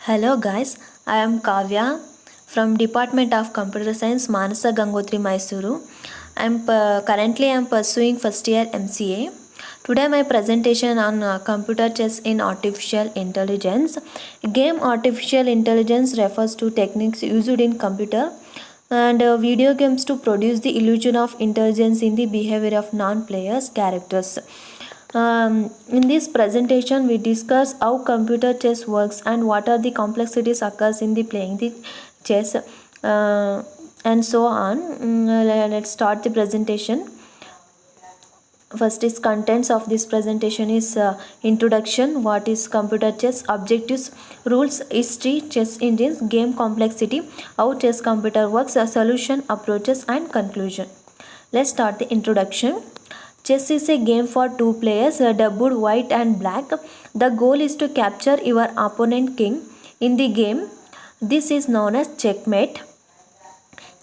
Hello guys, I am Kavya from Department of Computer Science, Manasa Gangotri, Mysuru. Currently I am pursuing first year MCA. Today my presentation on computer chess in artificial intelligence. Game artificial intelligence refers to techniques used in computer and video games to produce the illusion of intelligence in the behavior of non-players characters. In this presentation, we discuss how computer chess works and what are the complexities occurs in the playing the chess and so on. Let's start the presentation. First is contents of this presentation is introduction, what is computer chess, objectives, rules, history, chess engines, game complexity, how chess computer works, a solution, approaches and conclusion. Let's start the introduction. Chess is a game for two players, doubled white and black. The goal is to capture your opponent king in the game. This is known as checkmate.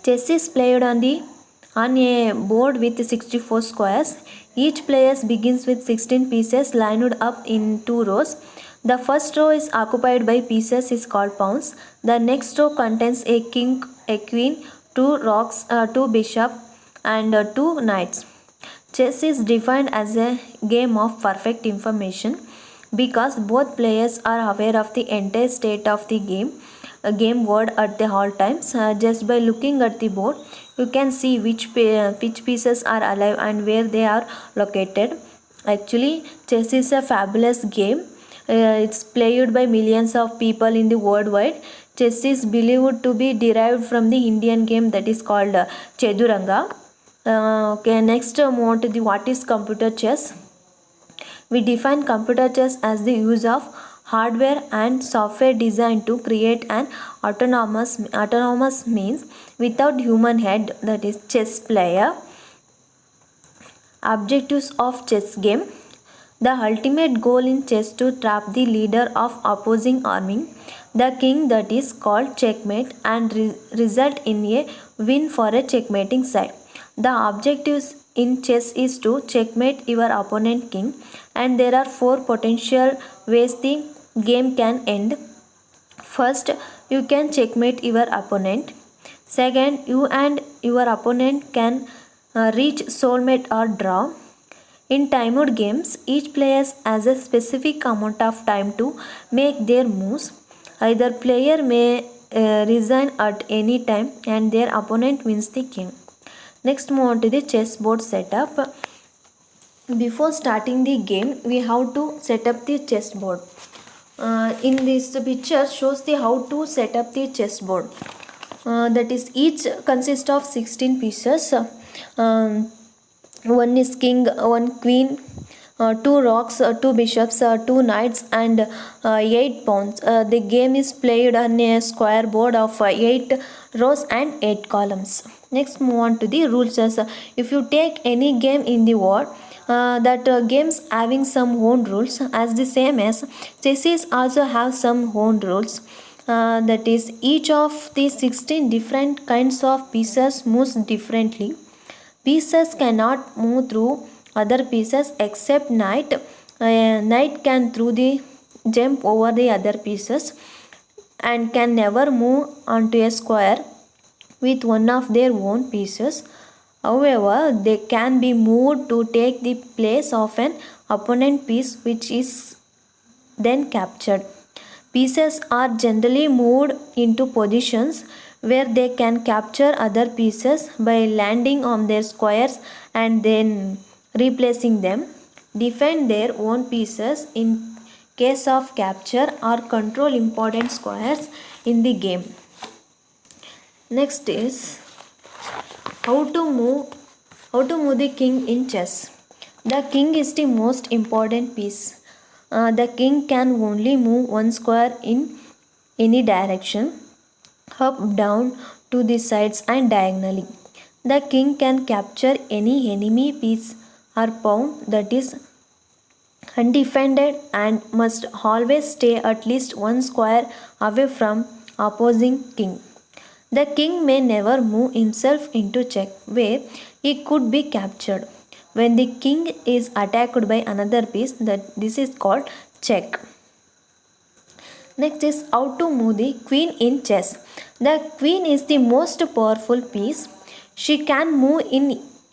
Chess is played on a board with 64 squares. Each player begins with 16 pieces lined up in two rows. The first row is occupied by pieces is called pawns. The next row contains a king, a queen, two rocks, two bishops, and two knights. Chess is defined as a game of perfect information because both players are aware of the entire state of the game board at the all times. Just by looking at the board, you can see which pieces are alive and where they are located. Actually, chess is a fabulous game. It's played by millions of people in the worldwide. Chess is believed to be derived from the Indian game that is called Cheduranga. Okay, next move on to the what is computer chess. We define computer chess as the use of hardware and software designed to create an autonomous means without human head, that is chess player. Objectives of chess game. The ultimate goal in chess to trap the leader of opposing army, the king, that is called checkmate, and result in a win for a checkmating side. The objectives in chess is to checkmate your opponent king, and there are four potential ways the game can end. First, you can checkmate your opponent. Second, you and your opponent can reach soulmate or draw. In timed games, each player has a specific amount of time to make their moves. Either player may resign at any time and their opponent wins the game. Next, move on to the chessboard setup. Before starting the game, we have to set up the chessboard. In this picture shows the how to set up the chessboard. That is, each consists of 16 pieces. One is king, one queen, two rocks, two bishops, two knights, and 8 pawns. The game is played on a square board of 8 rows and 8 columns. Next, move on to the rules. If you take any game in the world, that games having some own rules as the same as chess also have some own rules. That is, each of the 16 different kinds of pieces moves differently. Pieces cannot move through other pieces except knight. Knight can through the jump over the other pieces and can never move onto a square with one of their own pieces. However, they can be moved to take the place of an opponent piece which is then captured. Pieces are generally moved into positions where they can capture other pieces by landing on their squares and then replacing them, defend their own pieces in case of capture, or control important squares in the game. Next is how to move the king in chess. The king is the most important piece. The king can only move one square in any direction, up, down, to the sides and diagonally. The king can capture any enemy piece or pawn that is undefended and must always stay at least one square away from opposing king. The king may never move himself into check where he could be captured. When the king is attacked by another piece, this is called check. Next is how to move the queen in chess. The queen is the most powerful piece. She can move in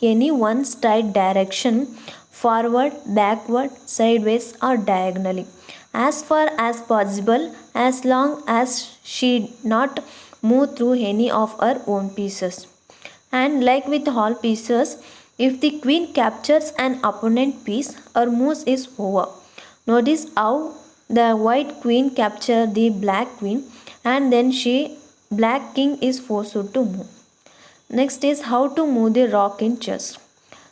any one straight direction, forward, backward, sideways, or diagonally, as far as possible, as long as she not move through any of her own pieces. And like with all pieces, if the queen captures an opponent piece, her move is over. Notice how the white queen captured the black queen, and then black king is forced to move. Next is how to move the rock in chess.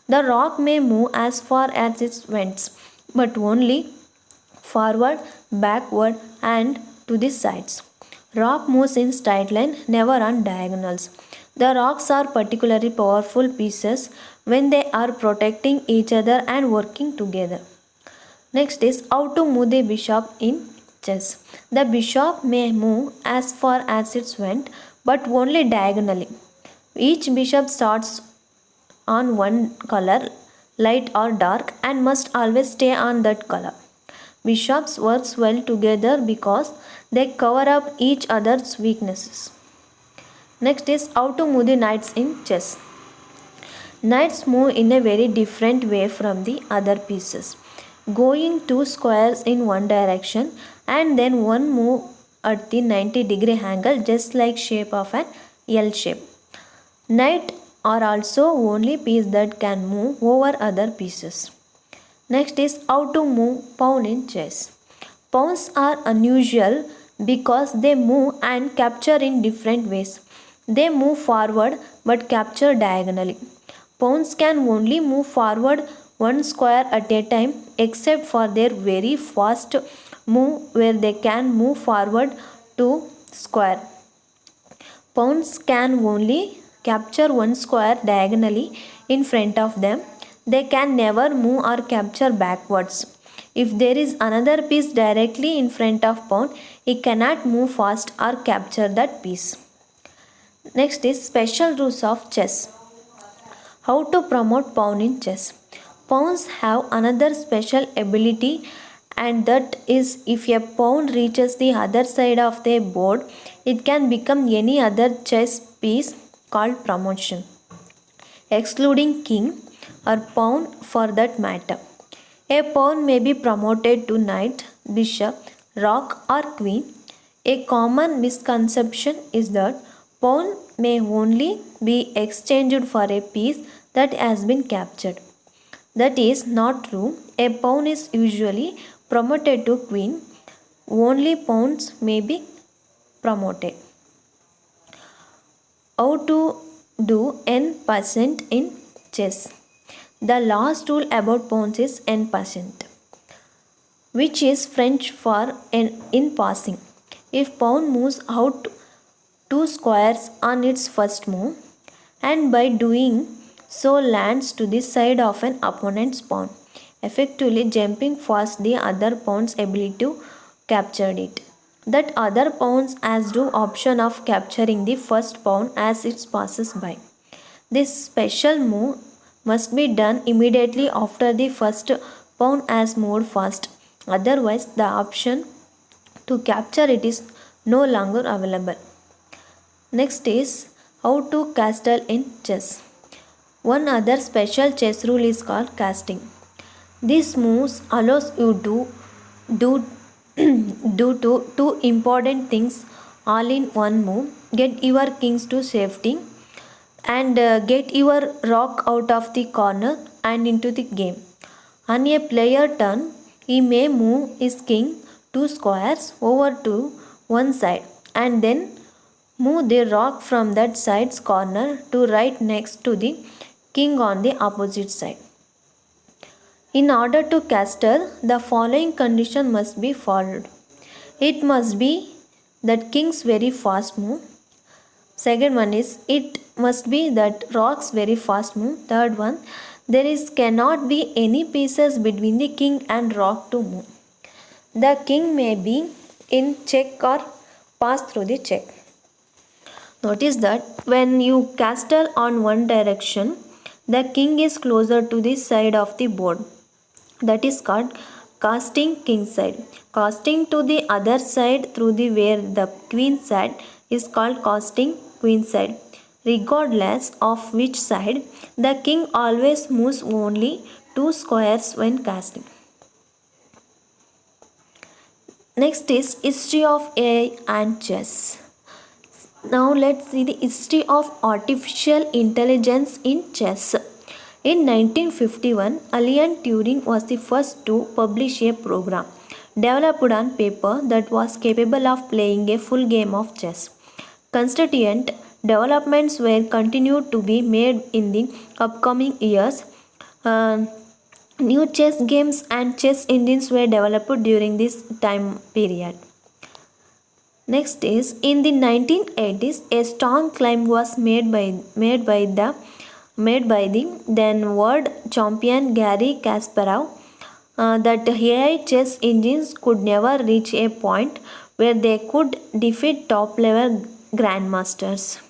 The rock may move as far as it wants, but only forward, backward, and to the sides. Rock moves in straight line, never on diagonals. The rocks are particularly powerful pieces when they are protecting each other and working together. Next is how to move the bishop in chess. The bishop may move as far as it went, but only diagonally. Each bishop starts on one color, light or dark, and must always stay on that color. Bishops works well together because they cover up each other's weaknesses. Next is how to move the knights in chess. Knights move in a very different way from the other pieces, going two squares in one direction and then one move at the 90-degree angle, just like shape of an L shape. Knight are also only piece that can move over other pieces. Next is how to move pawn in chess. Pawns are unusual because they move and capture in different ways. They move forward but capture diagonally. Pawns can only move forward one square at a time, except for their very fast move where they can move forward two square. Pawns can only capture one square diagonally in front of them. They can never move or capture backwards. If there is another piece directly in front of pawn, it cannot move fast or capture that piece. Next is special rules of chess. How to promote pawn in chess. Pawns have another special ability, and that is if a pawn reaches the other side of the board, it can become any other chess piece called promotion, excluding king or pawn for that matter. A pawn may be promoted to knight, bishop, rook, or queen. A common misconception is that pawn may only be exchanged for a piece that has been captured. That is not true. A pawn is usually promoted to queen. Only pawns may be promoted. How to do n% in chess. The last rule about pawns is n%, which is French for in passing. If pawn moves out two squares on its first move, and by doing so lands to the side of an opponent's pawn, effectively jumping past the other pawn's ability to capture it. That other pawns has the option of capturing the first pawn as it passes by. This special move must be done immediately after the first pawn has moved fast. Otherwise, the option to capture it is no longer available. Next is how to castle in chess. One other special chess rule is called casting. This move allows you to do two important things all in one move: get your kings to safety and get your rook out of the corner and into the game. On a player turn, he may move his king two squares over to one side and then move the rook from that side's corner to right next to the king on the opposite side. In order to castle, the following condition must be followed. It must be that king's very fast move. Second one is it must be that rock's very fast move. Third one, cannot be any pieces between the king and rock to move. The king may be in check or pass through the check. Notice that when you castle on one direction, the king is closer to the side of the board. That is called Casting kingside. Casting to the other side through the where the queen side is called casting queenside. Regardless of which side, the king always moves only two squares when casting. Next is history of AI and chess. Now let's see the history of artificial intelligence in chess. In 1951, Alan Turing was the first to publish a program developed on paper that was capable of playing a full game of chess. Constituent developments were continued to be made in the upcoming years. Uh, New chess games and chess engines were developed during this time period. Next is in the 1980s, a strong claim was made by the then world champion Gary Kasparov that AI chess engines could never reach a point where they could defeat top level grandmasters.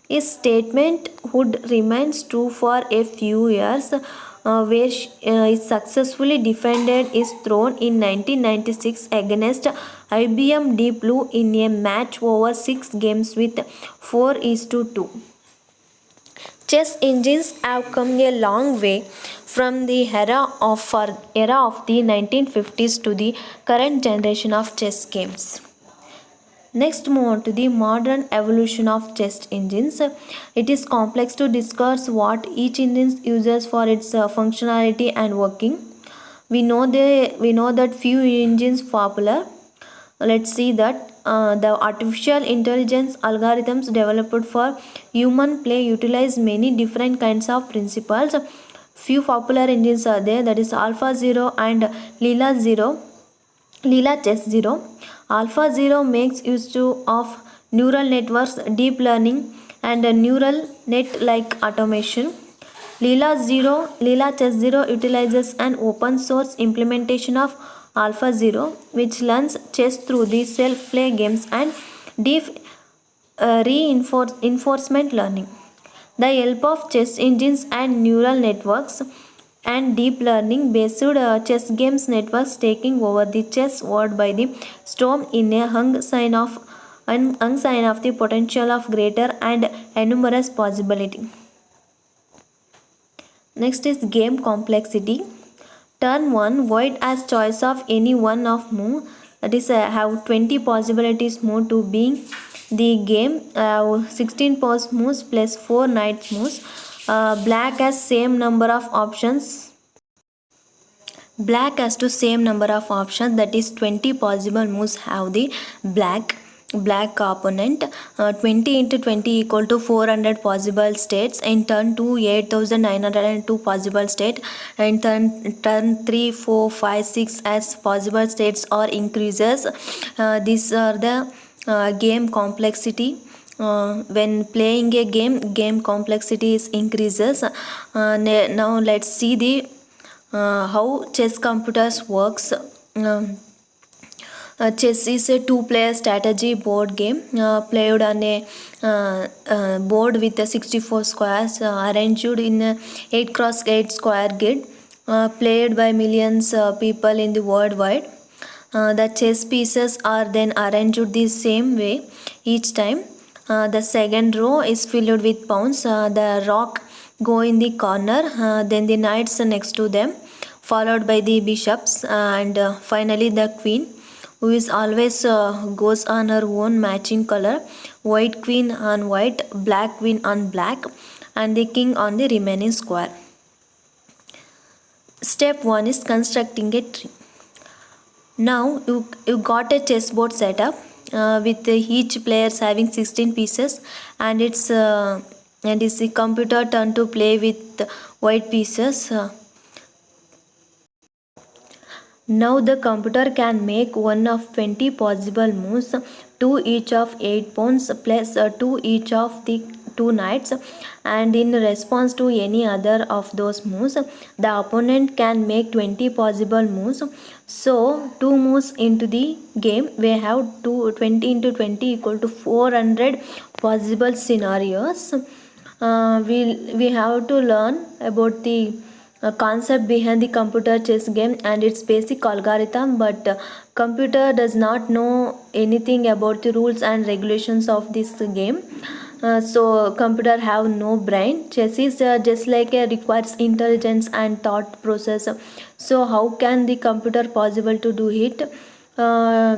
His statement would remain true for a few years, where he successfully defended his throne in 1996 against IBM Deep Blue in a match over 6 games with 4 is to 2. Chess engines have come a long way from the era of the 1950s to the current generation of chess games. Next, move on to the modern evolution of chess engines. It is complex to discuss what each engine uses for its functionality and working. We know that few engines popular. Let's see that the artificial intelligence algorithms developed for human play utilize many different kinds of principles. Few popular engines are there, that is Alpha Zero and Leela Chess Zero. Alpha Zero makes use of neural networks, deep learning, and a neural net like automation. Leela Chess Zero utilizes an open source implementation of Alpha Zero, which learns chess through the self play games and deep reinforcement learning. The help of chess engines and neural networks and deep learning based chess games networks taking over the chess world by the storm in a hung sign of the potential of greater and enormous possibility. Next is game complexity. Turn 1 white has choice of any one of move, that is have 20 possibilities move to being the game, 16 pose moves plus 4 knight moves. Black has same number of options. Black has to same number of options, that is 20 possible moves have the black opponent. 20 into 20 equal to 400 possible states. In turn 2, 8902 possible state. In turn 3, 4, 5, 6 as possible states or increases. These are the game complexity. When playing a game complexity is increases. Now let's see the how chess computers works. Chess is a two-player strategy board game played on a board with 64 squares arranged in a 8x8 square grid, played by millions people in the worldwide. The chess pieces are then arranged the same way each time. The second row is filled with pawns. The rook go in the corner, then the knights next to them, followed by the bishops, and finally the queen, who is always goes on her own matching color: white queen on white, black queen on black, and the king on the remaining square. Step 1 is constructing a tree. Now you got a chessboard setup with each players having 16 pieces, and it's the computer turn to play with white pieces. Now the computer can make one of 20 possible moves, 2 each of 8 pawns plus 2 each of the 2 knights, and in response to any other of those moves, the opponent can make 20 possible moves. So 2 moves into the game, we have 20 into 20 equal to 400 possible scenarios. We have to learn about the concept behind the computer chess game and its basic algorithm, but computer does not know anything about the rules and regulations of this game. So computer have no brain. Chess is just like a requires intelligence and thought process. So how can the computer possible to do it? uh,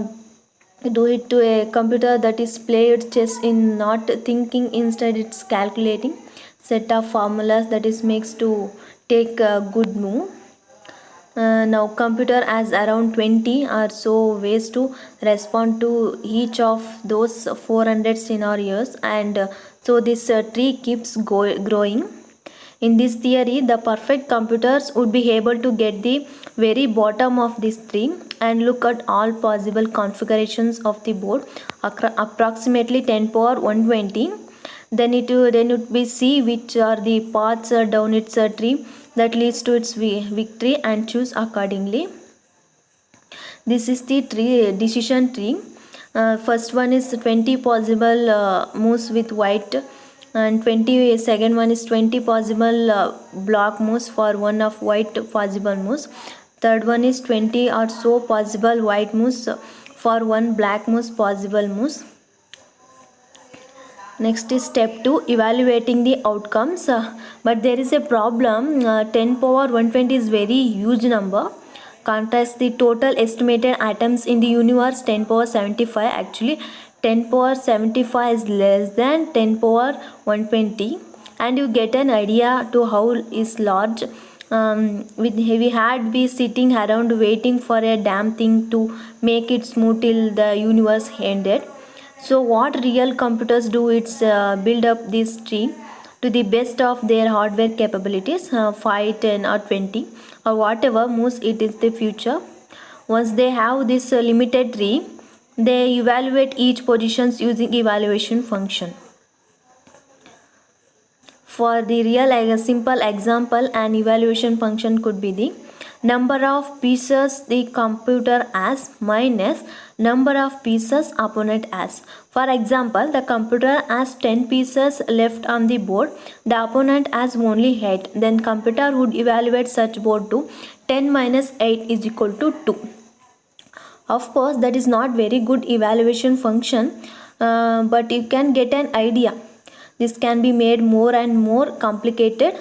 do it to a computer that is played chess in not thinking, instead it's calculating set of formulas that is makes to take a good move. Now computer has around 20 or so ways to respond to each of those 400 scenarios, and so this tree keeps growing. In this theory, the perfect computers would be able to get the very bottom of this tree and look at all possible configurations of the board, approximately 10 power 120. Then it be see which are the paths down its tree that leads to its victory and choose accordingly. This is the tree decision tree. First one is 20 possible moves with white, and 20 second one is 20 possible block moves for one of white possible moves. Third one is 20 or so possible white moves for one black moves possible moves. Next is step 2, evaluating the outcomes. But there is a problem. 10 power 120 is very huge number. Contrast the total estimated atoms in the universe, 10 power 75. Actually 10 power 75 is less than 10 power 120, and you get an idea to how is large. We had be sitting around waiting for a damn thing to make it smooth till the universe ended. So what real computers do is build up this tree to the best of their hardware capabilities, 5, 10 or 20 or whatever moves it is the future. Once they have this limited tree, they evaluate each positions using evaluation function. For the real simple example, an evaluation function could be the number of pieces the computer has minus number of pieces opponent has. For example, the computer has 10 pieces left on the board, the opponent has only 8. Then computer would evaluate such board to 10 minus 8 is equal to 2. Of course, that is not very good evaluation function, but you can get an idea. This can be made more and more complicated,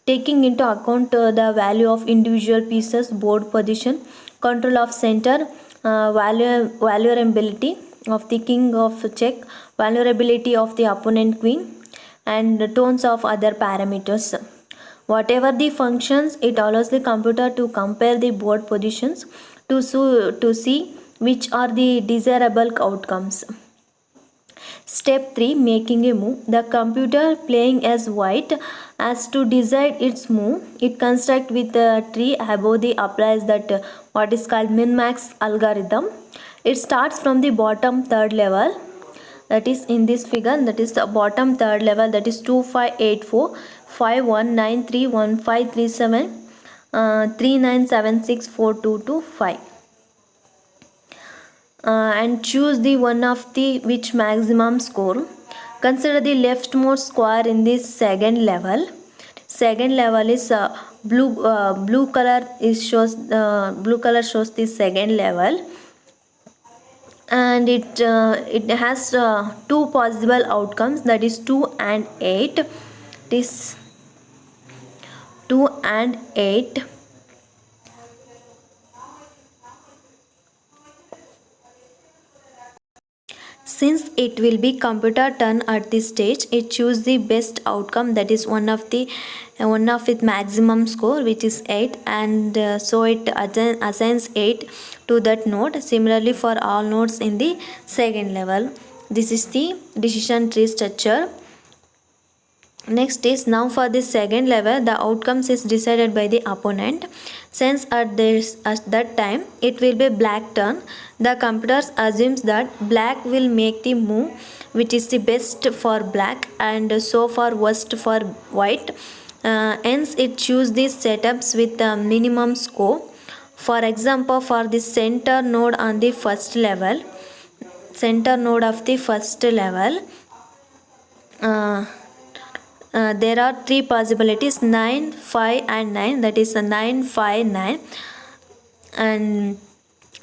taking into account the value of individual pieces, board position, control of center, vulnerability of the king of check, vulnerability of the opponent queen, and the tones of other parameters. Whatever the functions, it allows the computer to compare the board positions to see which are the desirable outcomes. Step 3, making a move. The computer playing as white has to decide its move. It constructs with the tree above the applies that what is called min-max algorithm. It starts from the bottom third level, that is in this figure, that is the bottom third level, that is 2584 51931537 39764225, and choose the one of the which maximum score. Consider the leftmost square in this second level. Second level is blue color is shows blue color shows the second level, and it has two possible outcomes, that is 2 and 8. This 2 and 8. Since it will be computer turn at this stage, it choose the best outcome, that is one of its maximum score, which is 8, and so it assigns 8 to that node. Similarly for all nodes in the second level. This is the decision tree structure. Next is, now for the second level, the outcomes is decided by the opponent. Since at that time it will be black turn, the computer assumes that black will make the move which is the best for black and so far worst for white. Hence it choose these setups with the minimum score. For example, for the center node on the first level, center node of the first level, there are three possibilities: 9, 5 and 9, that is 9, 5, 9. And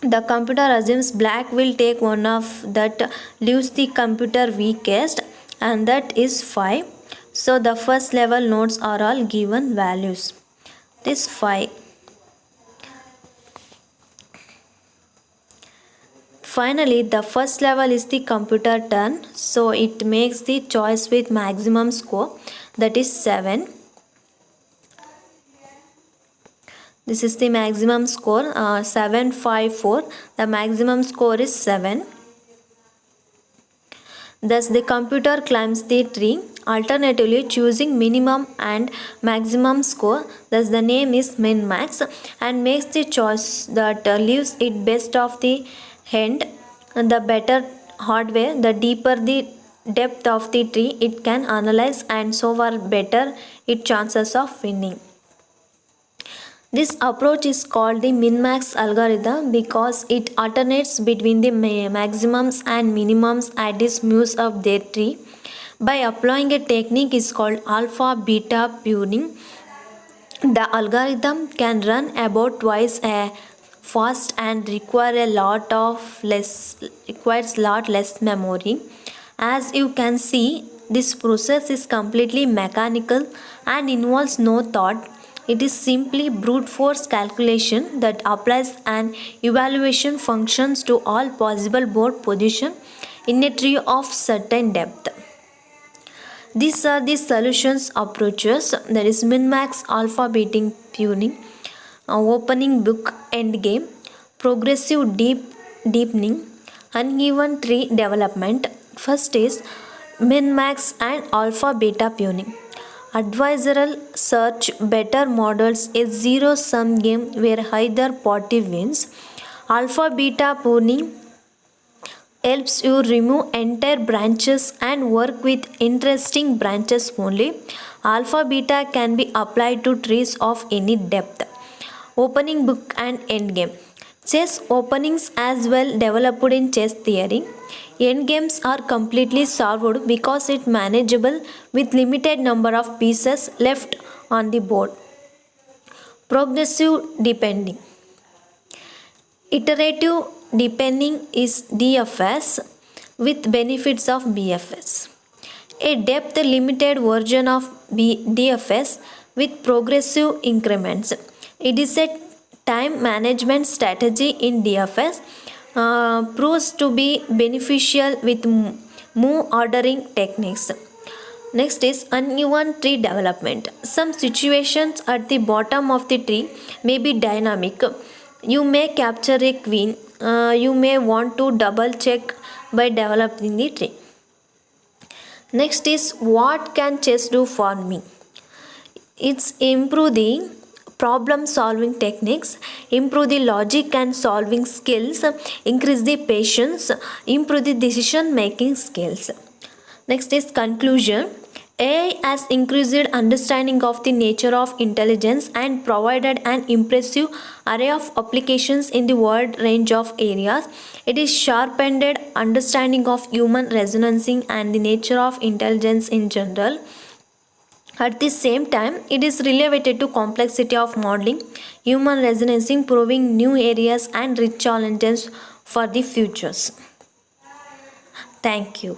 the computer assumes black will take one of that, leaves the computer weakest, and that is 5. So the first level nodes are all given values. This 5. Finally, the first level is the computer turn, so it makes the choice with maximum score, that is 7. This is the maximum score, 754. The maximum score is 7. Thus, the computer climbs the tree, alternatively choosing minimum and maximum score. Thus, the name is min-max, and makes the choice that leaves it best of the end. The better hardware, the deeper the depth of the tree it can analyze, and so far better its chances of winning. This approach is called the min-max algorithm because it alternates between the maximums and minimums at its moves of their tree by applying a technique is called alpha-beta pruning. The algorithm can run about twice as fast and requires lot less memory. As you can see, this process is completely mechanical and involves no thought. It is simply brute force calculation that applies an evaluation functions to all possible board positions in a tree of certain depth. These are the solutions approaches, that is min-max, alpha-beta pruning, opening book endgame, progressive deepening, uneven tree development. First is min-max and alpha-beta pruning. Adversarial search better models a zero-sum game where either party wins. Alpha-beta pruning helps you remove entire branches and work with interesting branches only. Alpha beta can be applied to trees of any depth. Opening book and endgame. Chess openings as well developed in chess theory. Endgames are completely solved because it manageable with limited number of pieces left on the board. Progressive depending. Iterative deepening is DFS with benefits of BFS. A depth limited version of DFS with progressive increments. It is a time management strategy in DFS, proves to be beneficial with move ordering techniques. Next is uneven tree development. Some situations at the bottom of the tree may be dynamic. You may capture a queen. You may want to double check by developing the tree. Next is what can chess do for me? It's improve the problem solving techniques, improve the logic and solving skills, increase the patience, improve the decision making skills. Next is conclusion. AI has increased understanding of the nature of intelligence and provided an impressive array of applications in the wide range of areas. It is sharpened understanding of human reasoning and the nature of intelligence in general. At the same time, it is related to complexity of modeling, human reasoning, proving new areas and rich challenges for the futures. Thank you.